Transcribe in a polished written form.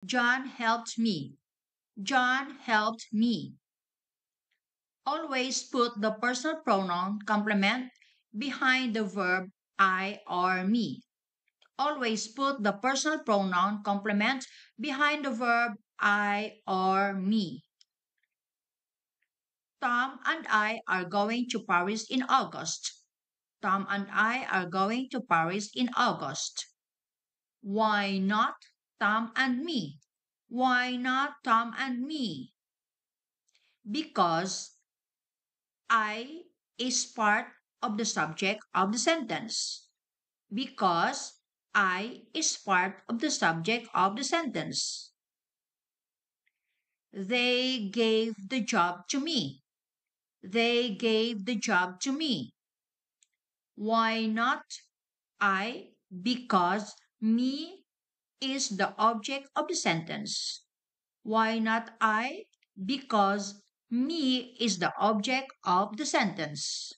John helped me. John helped me. Always put the personal pronoun complement behind the verb I or me. Always put the personal pronoun complement behind the verb I or me. Tom and I are going to Paris in August. Tom and I are going to Paris in August. Why not Tom and me? Why not Tom and me? Because I is part of the subject of the sentence. Because I is part of the subject of the sentence. They gave the job to me. They gave the job to me. Why not I? Because me is the object of the sentence. Why not I? Because me is the object of the sentence.